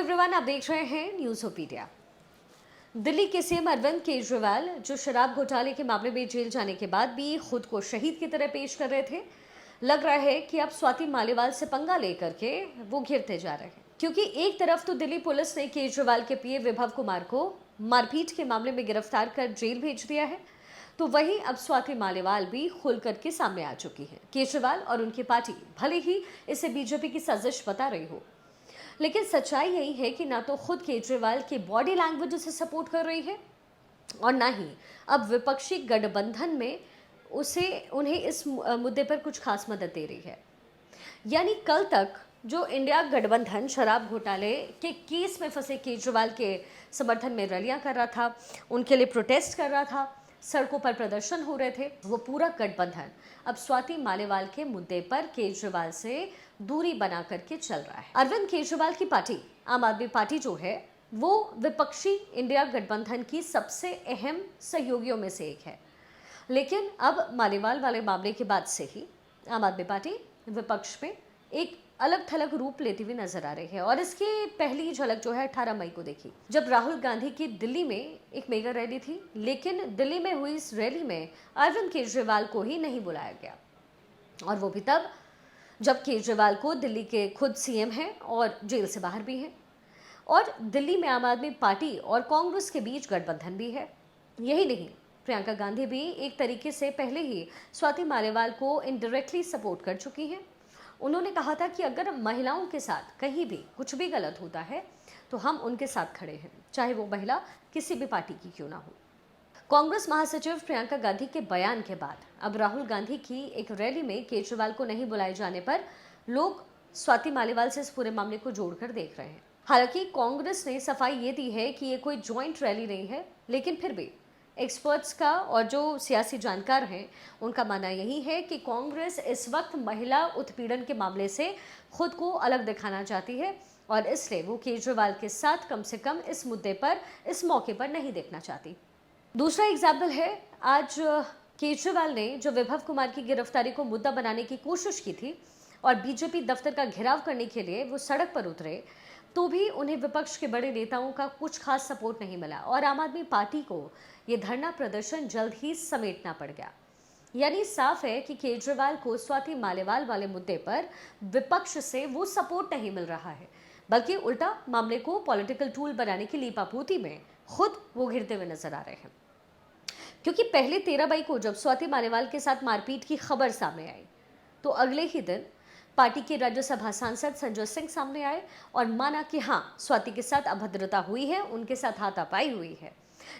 Everyone, आप देख रहे हैं न्यूज़ोपीडिया। दिल्ली के सीएम अरविंद केजरीवाल जो शराब घोटाले के मामले में जेल जाने के बाद भी खुद को शहीद की तरह पेश कर रहे थे, लग रहा है कि अब स्वाति मालीवाल से पंगा लेकर के वो घिरते जा रहे हैं। क्योंकि एक तरफ तो दिल्ली पुलिस ने केजरीवाल के पीए विभव कुमार को मारपीट के मामले में गिरफ्तार कर जेल भेज दिया है, तो वहीं अब स्वाति मालीवाल भी खुल करके सामने आ चुकी है। केजरीवाल और उनकी पार्टी भले ही इसे बीजेपी की साजिश बता रही हो, लेकिन सच्चाई यही है कि ना तो खुद केजरीवाल की बॉडी लैंग्वेज उसे सपोर्ट कर रही है और ना ही अब विपक्षी गठबंधन में उन्हें इस मुद्दे पर कुछ खास मदद दे रही है। यानी कल तक जो इंडिया गठबंधन शराब घोटाले के केस में फंसे केजरीवाल के समर्थन में रैलियां कर रहा था, उनके लिए प्रोटेस्ट कर रहा था, सड़कों पर प्रदर्शन हो रहे थे, वो पूरा गठबंधन अब स्वाति मालीवाल के मुद्दे पर केजरीवाल से दूरी बना करके चल रहा है। अरविंद केजरीवाल की पार्टी आम आदमी पार्टी जो है वो विपक्षी इंडिया गठबंधन की सबसे अहम सहयोगियों में से एक है, लेकिन अब मालीवाल वाले मामले के बाद से ही आम आदमी पार्टी विपक्ष में एक अलग थलग रूप लेती हुई नजर आ रही है। और इसकी पहली झलक जो है 18 मई को देखी, जब राहुल गांधी की दिल्ली में एक मेगा रैली थी, लेकिन दिल्ली में हुई इस रैली में अरविंद केजरीवाल को ही नहीं बुलाया गया, और वो भी तब जब केजरीवाल को दिल्ली के खुद सीएम हैं और जेल से बाहर भी हैं, और दिल्ली में आम आदमी पार्टी और कांग्रेस के बीच गठबंधन भी है। यही नहीं, प्रियंका गांधी भी एक तरीके से पहले ही स्वाति मालीवाल को इनडायरेक्टली सपोर्ट कर चुकी हैं। उन्होंने कहा था कि अगर महिलाओं के साथ कहीं भी कुछ भी गलत होता है तो हम उनके साथ खड़े हैं, चाहे वो महिला किसी भी पार्टी की क्यों ना हो। कांग्रेस महासचिव प्रियंका गांधी के बयान के बाद अब राहुल गांधी की एक रैली में केजरीवाल को नहीं बुलाए जाने पर लोग स्वाति मालीवाल से इस पूरे मामले को जोड़कर देख रहे हैं। हालांकि कांग्रेस ने सफाई ये दी है कि ये कोई ज्वाइंट रैली नहीं है, लेकिन फिर भी एक्सपर्ट्स का और जो सियासी जानकार हैं उनका मानना यही है कि कांग्रेस इस वक्त महिला उत्पीड़न के मामले से खुद को अलग दिखाना चाहती है, और इसलिए वो केजरीवाल के साथ कम से कम इस मुद्दे पर, इस मौके पर नहीं देखना चाहती। दूसरा एग्जाम्पल है, आज केजरीवाल ने जो विभव कुमार की गिरफ्तारी को मुद्दा बनाने की कोशिश की थी और बीजेपी दफ्तर का घेराव करने के लिए वो सड़क पर उतरे, तो भी उन्हें विपक्ष के बड़े नेताओं का कुछ खास सपोर्ट नहीं मिला और आम आदमी पार्टी को ये धरना प्रदर्शन जल्द ही समेटना पड़ गया। यानी साफ है कि केजरीवाल को स्वाति मालीवाल वाले मुद्दे पर विपक्ष से वो सपोर्ट नहीं मिल रहा है, बल्कि उल्टा मामले को पॉलिटिकल टूल बनाने की लीपापोती में खुद वो घिरते हुए नजर आ रहे हैं। क्योंकि पहले 13 मई को जब स्वाति मालीवाल के साथ मारपीट की खबर सामने आई, तो अगले ही दिन पार्टी के राज्यसभा सांसद संजय सिंह सामने आए और माना कि हाँ, स्वाति के साथ अभद्रता हुई है, उनके साथ हाथापाई हुई है।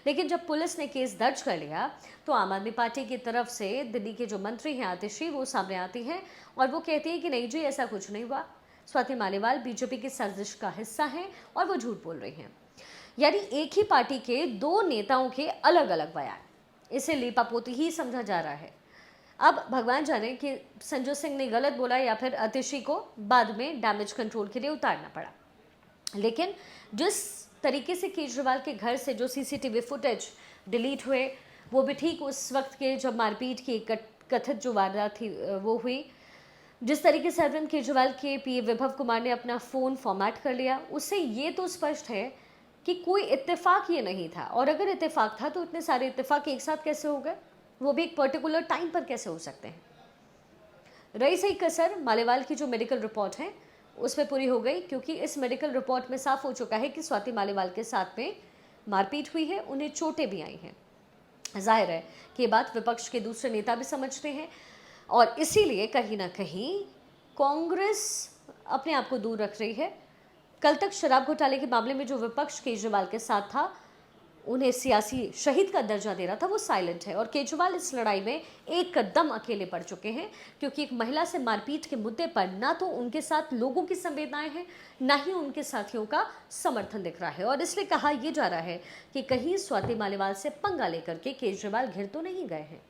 लेकिन जब पुलिस ने केस दर्ज कर लिया तो आम आदमी पार्टी की तरफ से दिल्ली के जो मंत्री हैं आतिशी, वो सामने आती हैं और वो कहती है कि नहीं जी, ऐसा कुछ नहीं हुआ, स्वाति मालीवाल बीजेपी की साजिश का हिस्सा हैं और वो झूठ बोल रही हैं। यानी एक ही पार्टी के दो नेताओं के अलग अलग बयान, इसे लीपापोती ही समझा जा रहा है। अब भगवान जाने कि संजय सिंह ने गलत बोला या फिर आतिशी को बाद में डैमेज कंट्रोल के लिए उतारना पड़ा। लेकिन जिस तरीके से केजरीवाल के घर से जो सीसीटीवी फुटेज डिलीट हुए, वो भी ठीक उस वक्त के जब मारपीट की कथित जो वारदात थी वो हुई। जिस तरीके से अरविंद केजरीवाल के पीए विभव कुमार ने अपना फ़ोन फॉर्मेट कर लिया, उससे ये तो स्पष्ट है कि कोई इत्तेफाक ये नहीं था, और अगर इत्तेफाक था तो इतने सारे इत्तेफाक एक साथ कैसे हो गए, वो भी एक पर्टिकुलर टाइम पर कैसे हो सकते हैं। रही सही कसर मालीवाल की जो मेडिकल रिपोर्ट है उसमें पूरी हो गई, क्योंकि इस मेडिकल रिपोर्ट में साफ हो चुका है कि स्वाति मालीवाल के साथ में मारपीट हुई है, उन्हें चोटें भी आई हैं। जाहिर है कि ये बात विपक्ष के दूसरे नेता भी समझते हैं, और इसीलिए कहीं ना कहीं कांग्रेस अपने आप को दूर रख रही है। कल तक शराब घोटाले के मामले में जो विपक्ष केजरीवाल के साथ था, उन्हें सियासी शहीद का दर्जा दे रहा था, वो साइलेंट है, और केजरीवाल इस लड़ाई में एक कदम अकेले पड़ चुके हैं, क्योंकि एक महिला से मारपीट के मुद्दे पर ना तो उनके साथ लोगों की संवेदनाएं हैं, ना ही उनके साथियों का समर्थन दिख रहा है। और इसलिए कहा यह जा रहा है कि कहीं स्वाति मालीवाल से पंगा लेकर के केजरीवाल घिर तो नहीं गए हैं।